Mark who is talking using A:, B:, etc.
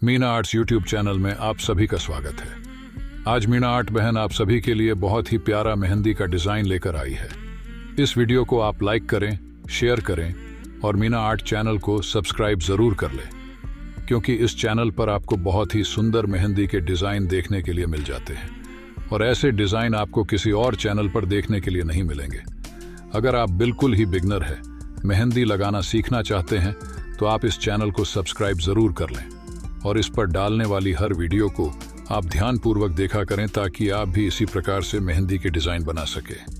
A: Meena arts YouTube channel में आप सभी का स्वागत है। आज मीना आर्ट बहन आप सभी के लिए बहुत ही प्यारा मेहंदी का डिजाइन लेकर आई है। इस वीडियो को आप लाइक करें, शेयर करें और मीना आर्ट चैनल को सब्सक्राइब जरूर कर लें, क्योंकि इस चैनल पर आपको बहुत ही सुंदर मेहंदी के डिजाइन देखने के लिए मिल जाते हैं और ऐसे डिजाइन आपको किसी और चैनल पर देखने के लिए नहीं मिलेंगे। अगर आप बिल्कुल ही बिगनर है, मेहंदी लगाना सीखना चाहते हैं, तो आप इस चैनल को सब्सक्राइब जरूर कर लें और इस पर डालने वाली हर वीडियो को आप ध्यानपूर्वक देखा करें ताकि आप भी इसी प्रकार से मेहंदी के डिजाइन बना सकें।